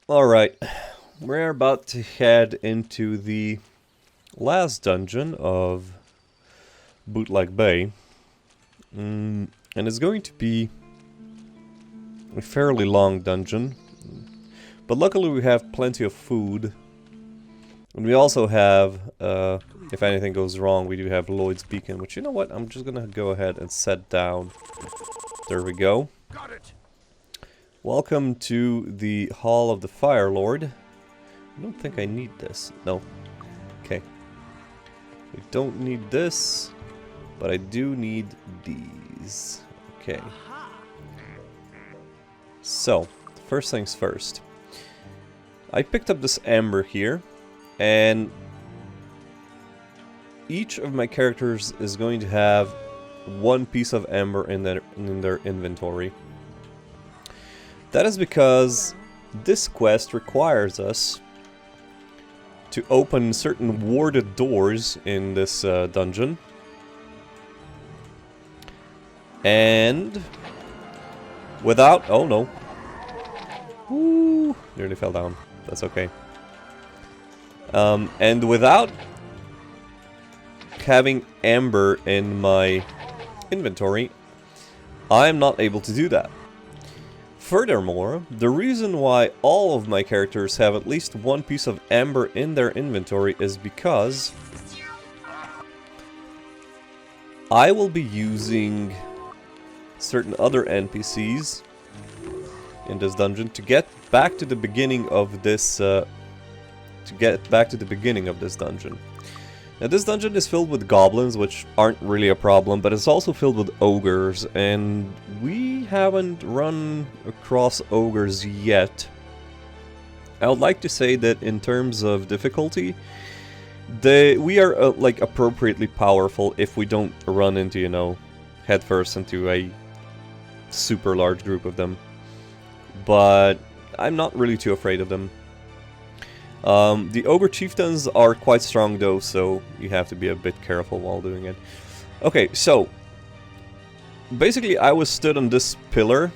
Alright, we're about to head into the last dungeon of Bootleg Bay. And it's going to be a fairly long dungeon. But luckily we have plenty of food. And we also have, if anything goes wrong, we do have Lloyd's Beacon, which, you know what, I'm just gonna go ahead and set down. There we go. Got it. Welcome to the Hall of the Fire Lord. I don't think I need this. No. Okay. We don't need this, but I do need these. Okay. So, first things first. I picked up this amber here, and each of my characters is going to have one piece of amber in their inventory. That is because this quest requires us to open certain warded doors in this dungeon. And without... oh no. Woo! Nearly fell down. That's okay. And without having amber in my inventory, I'm not able to do that. Furthermore, the reason why all of my characters have at least one piece of amber in their inventory is because I will be using certain other NPCs in this dungeon to get back to the beginning of this dungeon. Now this dungeon is filled with goblins, which aren't really a problem, but it's also filled with ogres, and we haven't run across ogres yet. I would like to say that in terms of difficulty, we are like appropriately powerful if we don't run into, you know, headfirst into a super large group of them. But I'm not really too afraid of them. The ogre chieftains are quite strong though, so you have to be a bit careful while doing it. Okay, so basically I was stood on this pillar.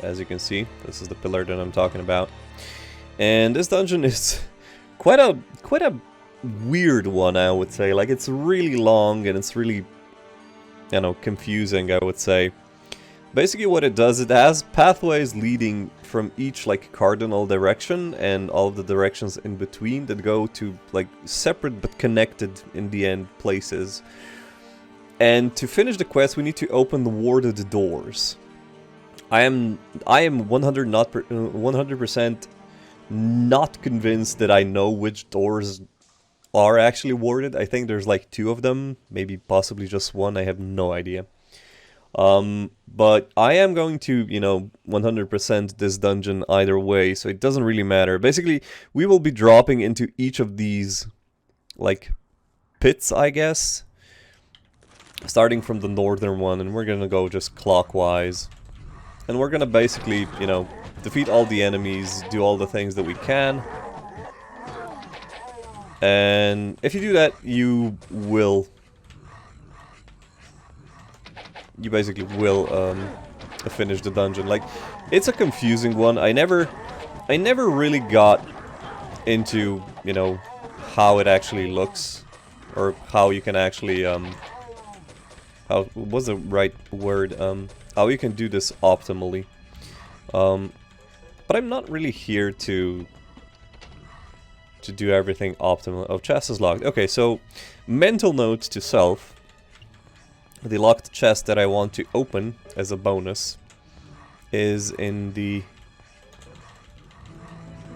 As you can see, this is the pillar that I'm talking about. And this dungeon is quite a weird one, I would say. Like, it's really long and it's really, you know, confusing, I would say. Basically what it does, it has pathways leading from each like cardinal direction and all of the directions in between that go to like separate but connected in the end places. And to finish the quest we need to open the warded doors. I am 100% not convinced that I know which doors are actually warded. I think there's like 2 of them, maybe possibly just 1, I have no idea. But I am going to, you know, 100% this dungeon either way, so it doesn't really matter. Basically, we will be dropping into each of these, like, pits, I guess. Starting from the northern one, and we're gonna go just clockwise. And we're gonna basically, you know, defeat all the enemies, do all the things that we can. And if you do that, you basically will finish the dungeon. Like, it's a confusing one. I never really got into, you know, how it actually looks, or how you can actually what's the right word, how you can do this optimally. But I'm not really here to do everything optimally. Oh, chest is locked. Okay, so mental note to self. The locked chest that I want to open as a bonus is in the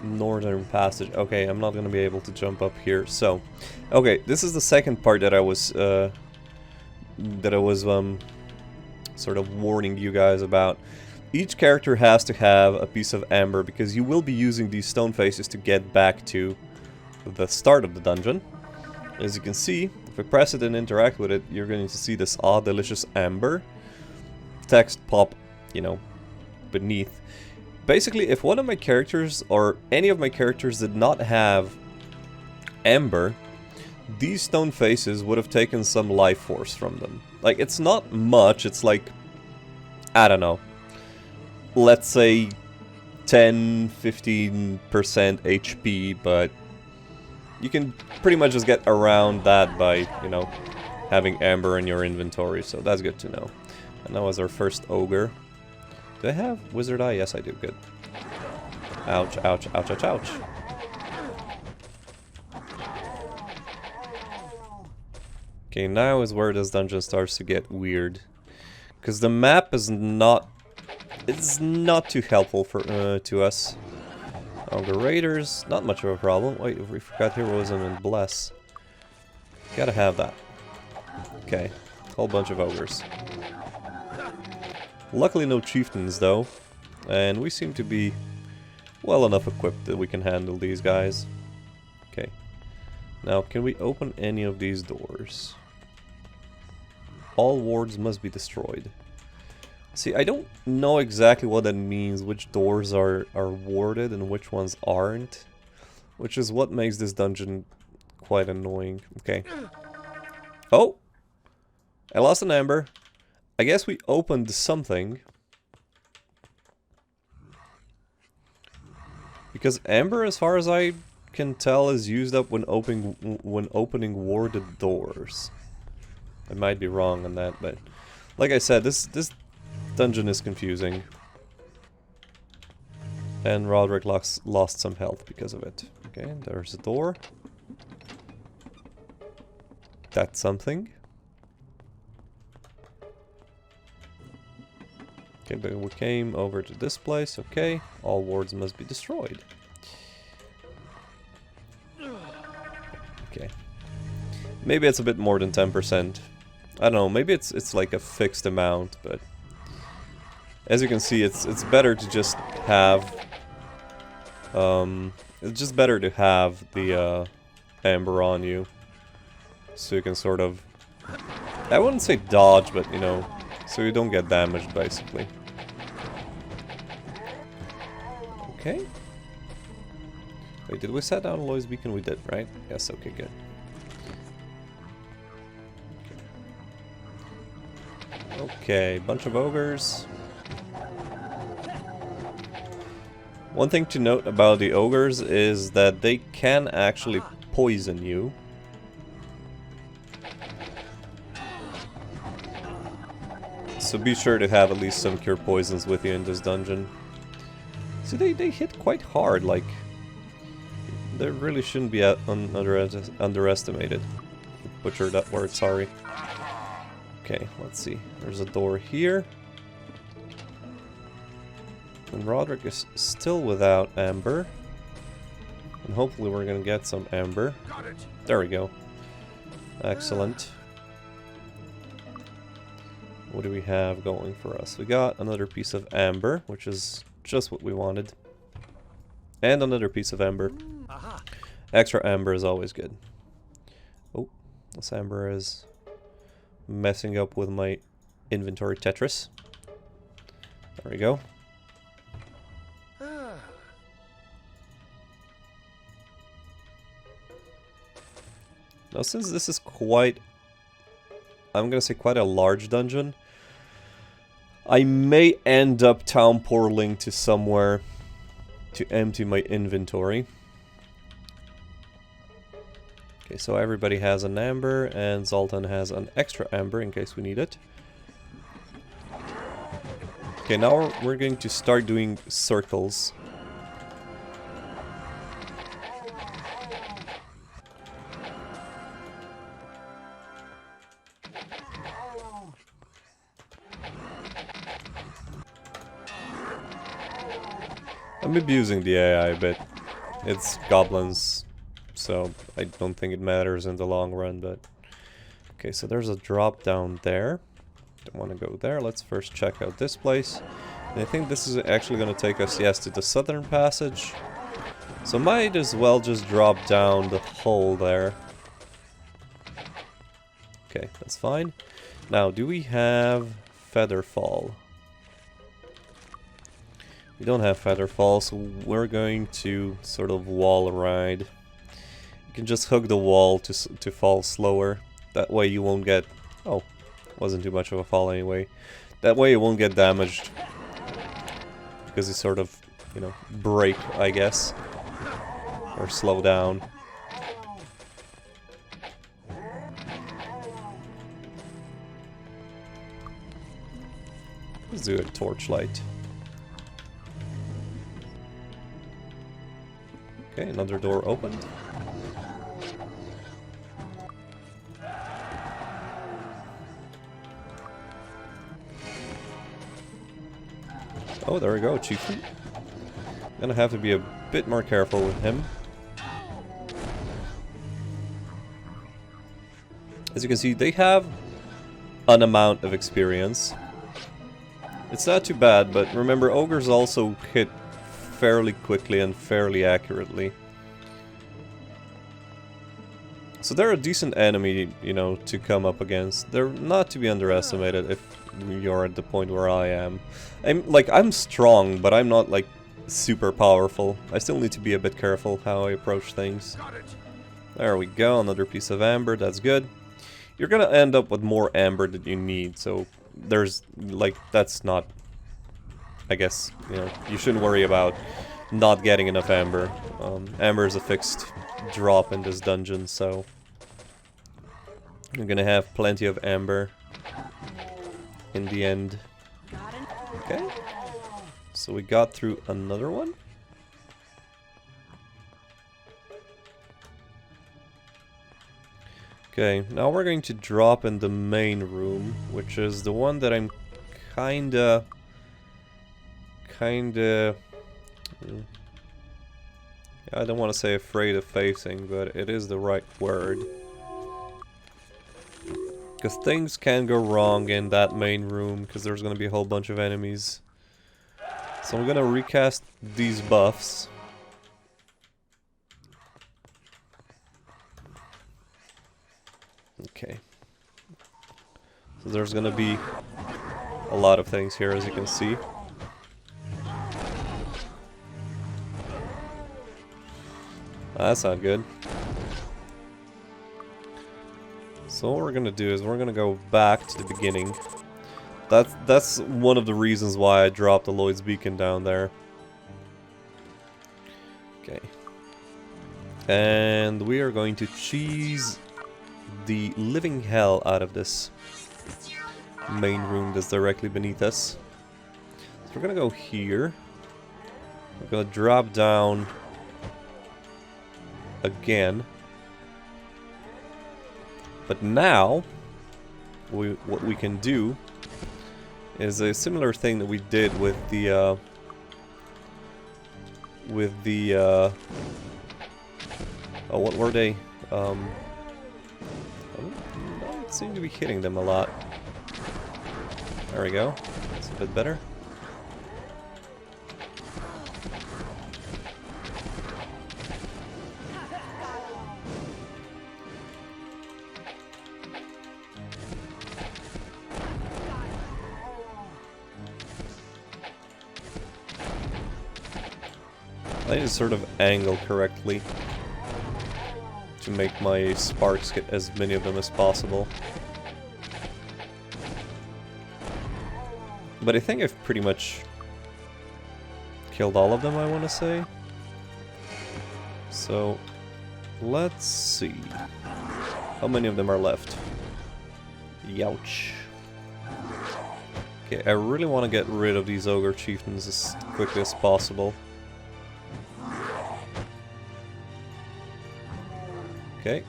northern passage. Okay, I'm not gonna be able to jump up here. So, okay, this is the second part that I was sort of warning you guys about. Each character has to have a piece of amber because you will be using these stone faces to get back to the start of the dungeon. As you can see, if I press it and interact with it, you're going to see this delicious amber text pop, you know, beneath. Basically, if one of my characters, or any of my characters, did not have amber, these stone faces would have taken some life force from them. Like, it's not much, it's like, I don't know, let's say 10-15% HP, but you can pretty much just get around that by, you know, having amber in your inventory, so that's good to know. And that was our first ogre. Do I have wizard eye? Yes, I do. Good. Ouch, ouch, ouch, ouch, ouch. Okay, now is where this dungeon starts to get weird. Because the map is not... It's not too helpful for to us. Ogre raiders, not much of a problem. Wait, we forgot heroism and bless. Gotta have that. Okay, whole bunch of ogres. Luckily no chieftains though, and we seem to be well enough equipped that we can handle these guys. Okay, now can we open any of these doors? All wards must be destroyed. See, I don't know exactly what that means, which doors are warded and which ones aren't, which is what makes this dungeon quite annoying. Okay. Oh! I lost an amber. I guess we opened something. Because amber, as far as I can tell, is used up when opening warded doors. I might be wrong on that, but like I said, this dungeon is confusing. And Roderick lost some health because of it. Okay, there's a door. That's something. Okay, but we came over to this place. Okay, all wards must be destroyed. Okay. Maybe it's a bit more than 10%. I don't know, maybe it's like a fixed amount, but as you can see, it's better to just have it's just better to have the amber on you, so you can sort of, I wouldn't say dodge, but you know, so you don't get damaged basically. Okay. Wait, did we set down Aloy's beacon? We did, right? Yes. Okay, good. Okay, bunch of ogres. One thing to note about the ogres is that they can actually poison you. So be sure to have at least some cure poisons with you in this dungeon. See, they hit quite hard, like... They really shouldn't be underestimated. Butchered that word, sorry. Okay, let's see. There's a door here. And Roderick is still without amber. And hopefully we're gonna get some amber. There we go. Excellent. What do we have going for us? We got another piece of amber, which is just what we wanted. And another piece of amber. Extra amber is always good. Oh, this amber is messing up with my inventory Tetris. There we go. Now, since this is quite, I'm gonna say quite a large dungeon, I may end up town portaling to somewhere to empty my inventory. Okay, so everybody has an amber, and Zoltan has an extra amber in case we need it. Okay, now we're going to start doing circles. I'm abusing the AI a bit. It's goblins, so I don't think it matters in the long run, but... Okay, so there's a drop down there. Don't want to go there. Let's first check out this place. And I think this is actually going to take us, yes, to the southern passage. So might as well just drop down the hole there. Okay, that's fine. Now, do we have Featherfall? We don't have Featherfall, so we're going to sort of wall ride. You can just hug the wall to fall slower. That way you won't get... Oh, wasn't too much of a fall anyway. That way you won't get damaged. Because you sort of you know, break, I guess. Or slow down. Let's do a torchlight. Okay, another door opened. Oh, there we go, Chieftain. Gonna have to be a bit more careful with him. As you can see, they have an amount of experience. It's not too bad, but remember, ogres also hit fairly quickly and fairly accurately. So they're a decent enemy, you know, to come up against. They're not to be underestimated if you're at the point where I am. I'm strong, but I'm not, like, super powerful. I still need to be a bit careful how I approach things. There we go, another piece of amber, that's good. You're gonna end up with more amber than you need, so there's, like, that's not... I guess, you know, you shouldn't worry about not getting enough amber. Amber is a fixed drop in this dungeon, so... you're gonna have plenty of amber in the end. Okay. So we got through another one. Okay, now we're going to drop in the main room, which is the one that I'm kinda... I don't want to say afraid of facing, but it is the right word. Because things can go wrong in that main room, because there's going to be a whole bunch of enemies. So I'm going to recast these buffs. Okay. So there's going to be a lot of things here, as you can see. That's not good. So what we're gonna do is we're gonna go back to the beginning. That's one of the reasons why I dropped the Lloyd's Beacon down there. Okay. And we are going to cheese the living hell out of this main room that's directly beneath us. So we're gonna go here. We're gonna drop down again. But now, what we can do is a similar thing that we did with the oh, what were they? I don't seem to be hitting them a lot. There we go. That's a bit better. I need to sort of angle correctly to make my sparks get as many of them as possible. But I think I've pretty much killed all of them, I want to say. So, let's see. How many of them are left? Youch. Okay, I really want to get rid of these ogre chieftains as quickly as possible. Okay,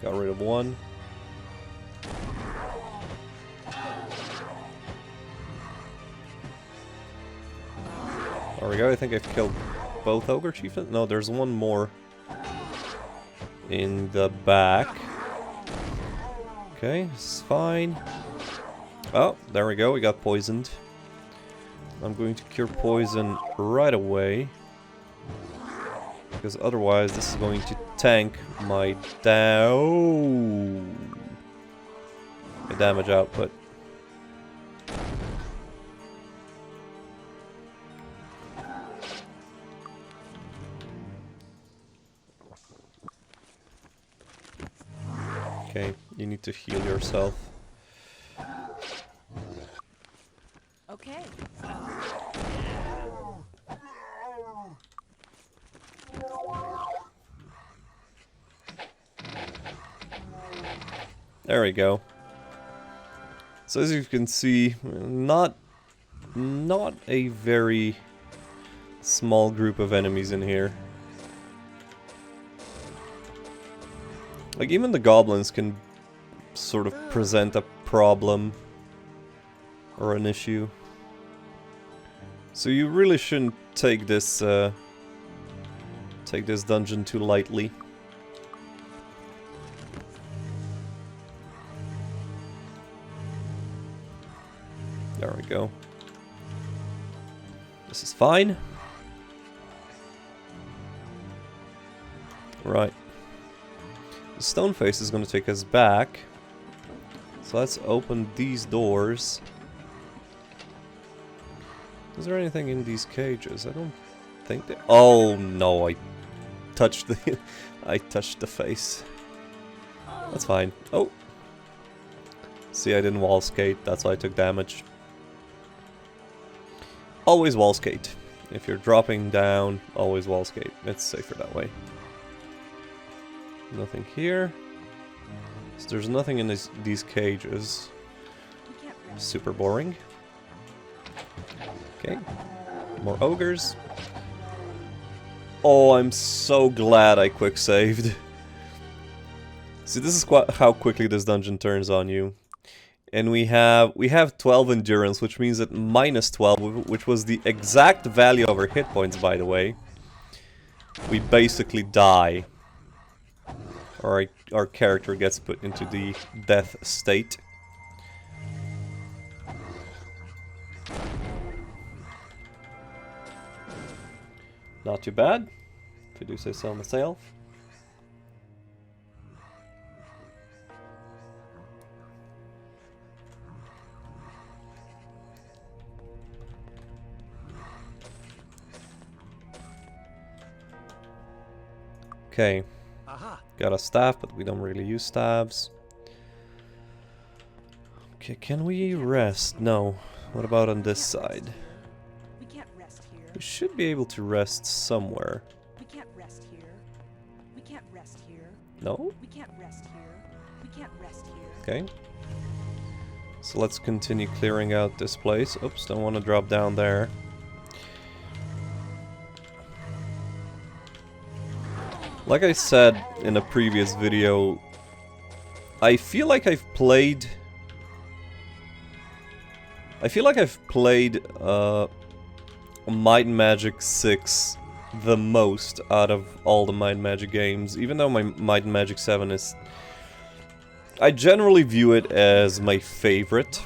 got rid of one. There we go, I think I've killed both ogre chieftains. No, there's one more in the back. Okay, it's fine. Oh, there we go, we got poisoned. I'm going to cure poison right away, because otherwise this is going to tank my damage output. Okay, you need to heal yourself. Okay. There we go. So as you can see, not a very small group of enemies in here. Like, even the goblins can sort of present a problem or an issue. So you really shouldn't take this dungeon too lightly. There we go. This is fine. Right. The stone face is going to take us back. So let's open these doors. Is there anything in these cages? I don't think that. Oh no! I touched the I touched the face. That's fine. Oh, see, I didn't wall skate. That's why I took damage. Always wall skate. If you're dropping down, always wall skate. It's safer that way. Nothing here. So there's nothing in these cages. Super boring. Okay. More ogres. Oh, I'm so glad I quick saved. See, this is how quickly this dungeon turns on you. And we have 12 endurance, which means that minus 12, which was the exact value of our hit points, by the way, we basically die. Or our character gets put into the death state. Not too bad, if I do say so myself. Okay, got a staff, but we don't really use staves. Okay, can we rest? No. What about on this side? We can't rest here. We should be able to rest somewhere. We can't rest here. We can't rest here. No? We can't rest here. We can't rest here. Okay. So let's continue clearing out this place. Oops, don't want to drop down there. Like I said in a previous video, I feel like I've played Might and Magic 6 the most out of all the Might and Magic games, even though my Might and Magic 7 is... I generally view it as my favorite.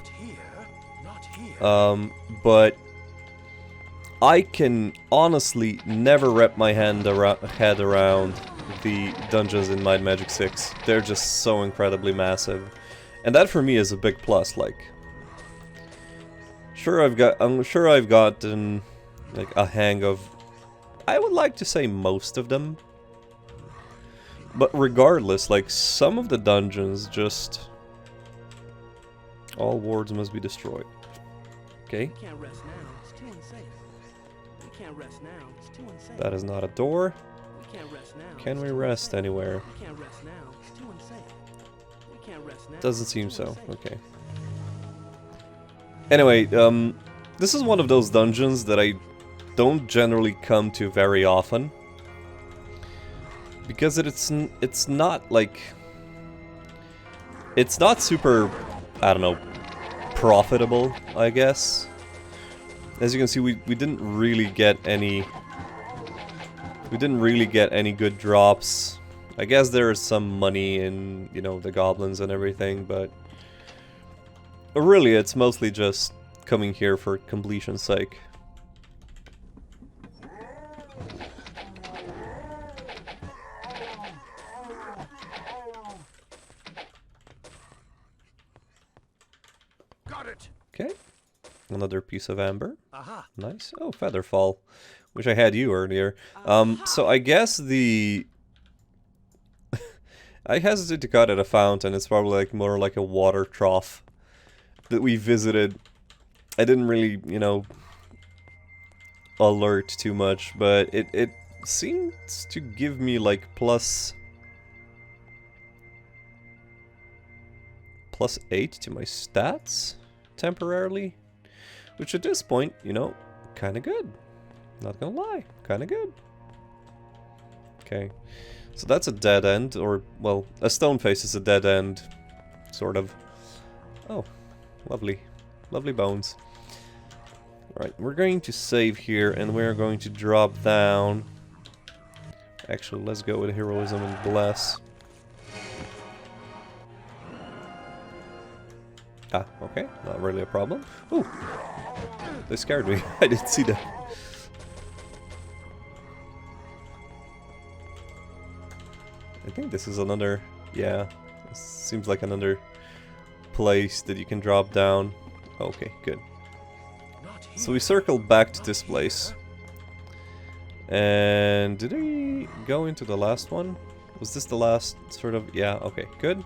But I can honestly never wrap my head around the dungeons in Might and Magic 6. They're just so incredibly massive. And that for me is a big plus, like... I'm sure I've gotten like a hang of, I would like to say, most of them. But regardless, like, some of the dungeons just... All wards must be destroyed. Okay. We can't rest now. It's too unsafe. We can't rest now. It's too unsafe. That is not a door. We can't rest now. Can we rest anywhere? We can't rest now. It's too unsafe. We can't rest now. Doesn't seem so. Okay. Anyway, this is one of those dungeons that I don't generally come to very often. Because it's not like... It's not super, I don't know, profitable, I guess. As you can see, we didn't really get any... We didn't really get any good drops. I guess there is some money in, you know, the goblins and everything, but... Really, it's mostly just coming here for completion's sake. Got it. Okay. Another piece of amber. Aha. Nice. Oh, Featherfall. Wish I had you earlier. So I guess the... I hesitate to cut at a fountain. It's probably like more like a water trough that we visited. I didn't really, you know, alert too much, but it seems to give me like plus... +8 to my stats temporarily. Which at this point, you know, kind of good. Not gonna lie, kind of good. Okay, so that's a dead end, or, well, a stone face is a dead end, sort of. Oh, lovely. Lovely bones. Right, we're going to save here, and we're going to drop down. Actually, let's go with heroism and bless. Ah, okay, not really a problem. Ooh, they scared me. I didn't see that. I think this is another, yeah, this seems like another place that you can drop down. Okay, good. So we circled back to this place. And did we go into the last one? Was this the last sort of, yeah, okay, good.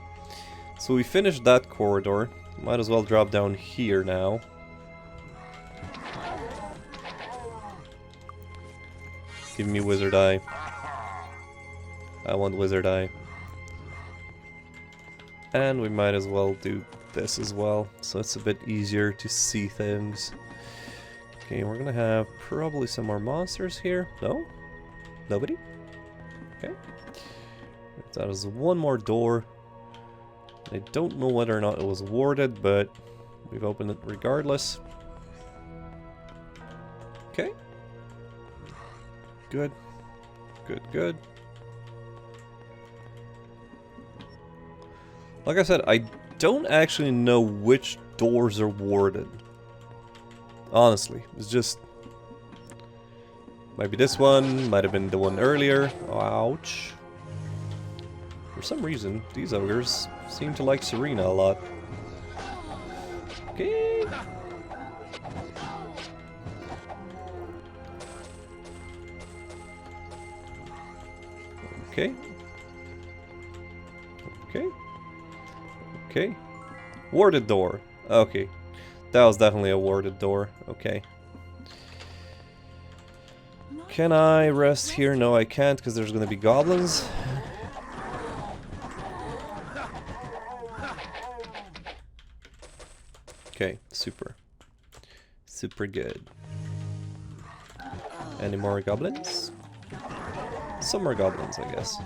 So we finished that corridor. Might as well drop down here now. Give me wizard eye. I want wizard eye. And we might as well do this as well, so it's a bit easier to see things. Okay, we're gonna have probably some more monsters here. No? Nobody? Okay. That is one more door. I don't know whether or not it was warded, but we've opened it regardless. Okay. Good. Good, good. Like I said, I don't actually know which doors are warded. Honestly, it's just... Might be this one, might have been the one earlier. Ouch. For some reason, these ogres seem to like Serena a lot. Okay. Okay. Okay. Okay. Warded door. Okay. That was definitely a warded door. Okay. Can I rest here? No, I can't, because there's going to be goblins. Okay, super. Super good. Any more goblins? Some more goblins, I guess.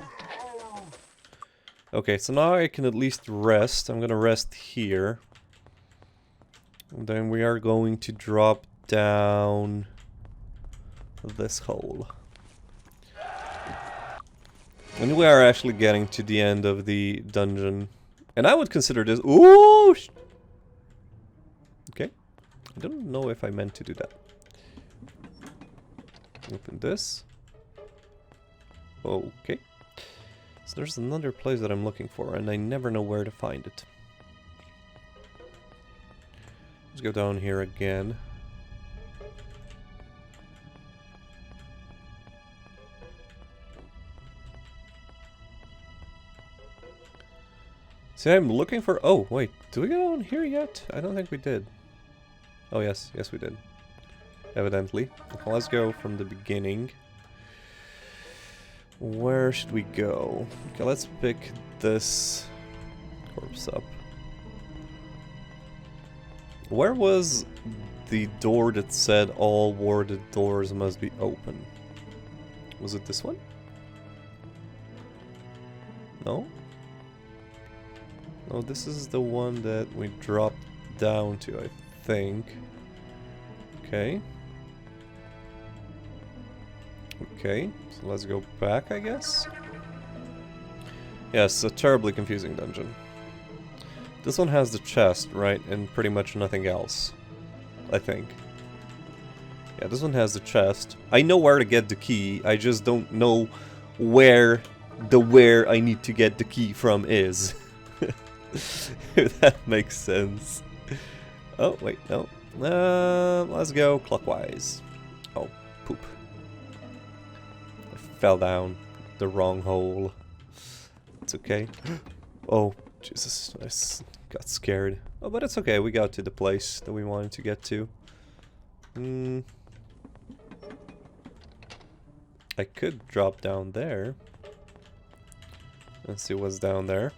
Okay, so now I can at least rest. I'm gonna rest here. And then we are going to drop down this hole. And we are actually getting to the end of the dungeon. And I would consider this... Ooh! Okay. I don't know if I meant to do that. Open this. Okay. So there's another place that I'm looking for, and I never know where to find it. Let's go down here again. See, I'm looking for... Oh, wait. Did we go down here yet? I don't think we did. Oh, yes. Yes, we did. Evidently. Okay, let's go from the beginning. Where should we go? Okay, let's pick this corpse up. Where was the door that said all warded doors must be open? Was it this one? No? No, this is the one that we dropped down to, I think. Okay. Okay, so let's go back, I guess. Yes, a terribly confusing dungeon. This one has the chest, right, and pretty much nothing else, I think. Yeah, this one has the chest. I know where to get the key, I just don't know where I need to get the key from is. If that makes sense. Oh, wait, no. Let's go clockwise. Oh, poop. I fell down the wrong hole. It's okay. Oh, Jesus, I got scared. Oh, but it's okay, we got to the place that we wanted to get to. I could drop down there. Let's see what's down there.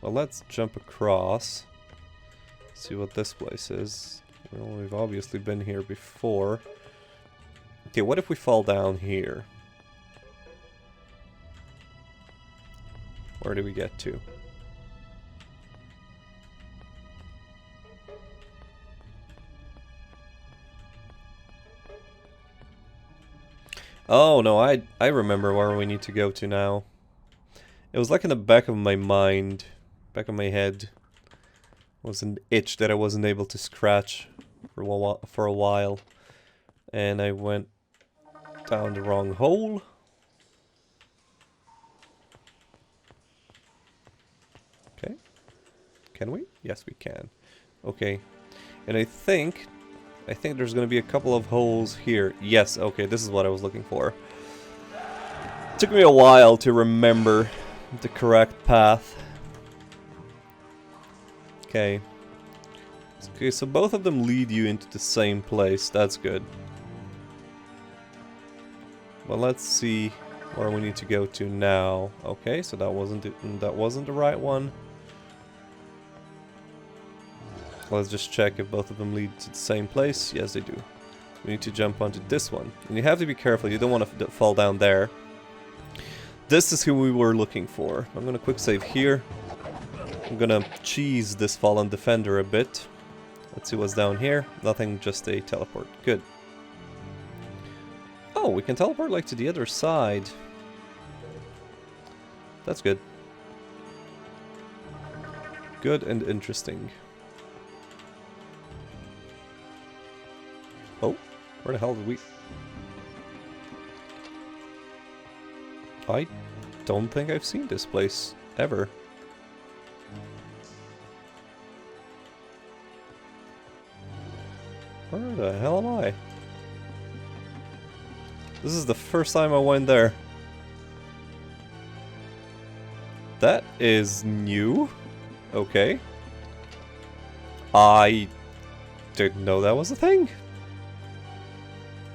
Well, let's jump across. See what this place is. Well, we've obviously been here before. Okay, what if we fall down here? Where do we get to? Oh no, I remember where we need to go to now. It was like in the back of my mind, back of my head. It was an itch that I wasn't able to scratch for a while. And I went down the wrong hole. Okay. Can we? Yes, we can. Okay. And I think there's going to be a couple of holes here. Yes, okay, this is what I was looking for. It took me a while to remember the correct path. Okay. Okay, so both of them lead you into the same place. That's good. Well, let's see where we need to go to now. Okay, so that wasn't the right one. Let's just check if both of them lead to the same place. Yes, they do. We need to jump onto this one. And you have to be careful. You don't want to fall down there. This is who we were looking for. I'm going to quick save here. I'm going to cheese this fallen defender a bit. Let's see what's down here. Nothing, just a teleport. Good. Oh, we can teleport like to the other side. That's good. Good and interesting. Oh, where the hell did we... I don't think I've seen this place ever. Where the hell am I? This is the first time I went there. That is new. Okay. I didn't know that was a thing.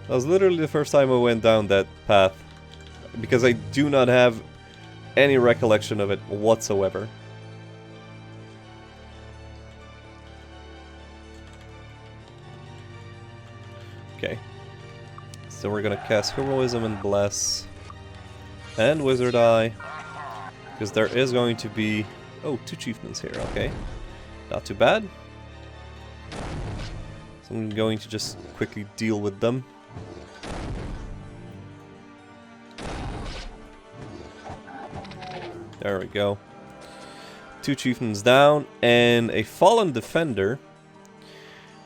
That was literally the first time I went down that path. Because I do not have any recollection of it whatsoever. Okay. So we're gonna cast Heroism and Bless. And Wizard Eye. Because there is going to be... Oh, 2 achievements here, okay. Not too bad. So I'm going to just quickly deal with them. There we go. 2 chieftains down, and a fallen defender,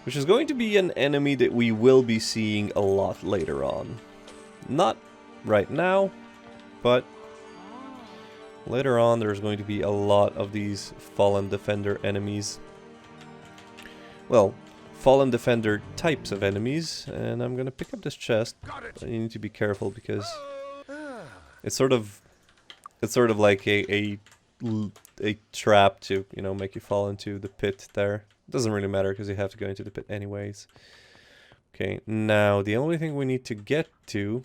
which is going to be an enemy that we will be seeing a lot later on. Not right now, but later on there's going to be a lot of these fallen defender enemies. Well, fallen defender types of enemies, and I'm gonna pick up this chest. But you need to be careful because it's sort of like a trap to, you know, make you fall into the pit there. It doesn't really matter because you have to go into the pit anyways. Okay, now the only thing we need to get to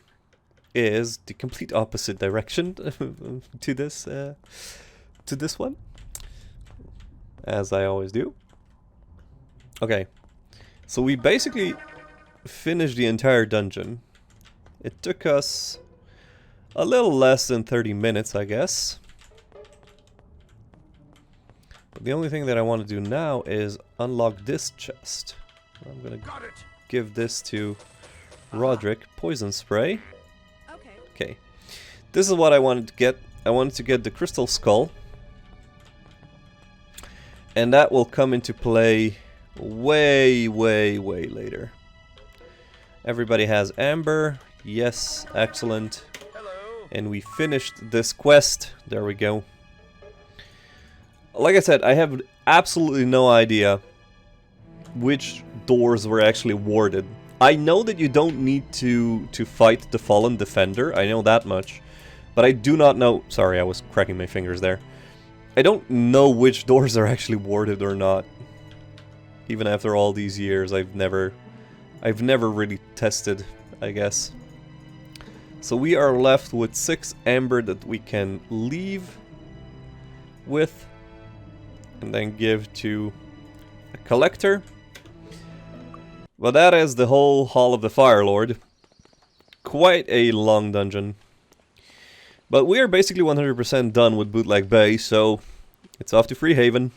is the complete opposite direction to this one, as I always do. Okay, so we basically finished the entire dungeon. It took us a little less than 30 minutes, I guess. But the only thing that I want to do now is unlock this chest. I'm gonna give this to Roderick. Poison spray. Okay. This is what I wanted to get. I wanted to get the crystal skull. And that will come into play way later. Everybody has amber. Yes, excellent. And we finished this quest. There we go. Like I said, I have absolutely no idea which doors were actually warded. I know that you don't need to fight the fallen defender. I know that much. But I do not know... Sorry, I was cracking my fingers there. I don't know which doors are actually warded or not. Even after all these years, I've never really tested, I guess. So we are left with 6 amber that we can leave with. and then give to a collector. Well, that is the whole Hall of the Fire Lord. Quite a long dungeon. But we are basically 100% done with Bootleg Bay, so it's off to Freehaven.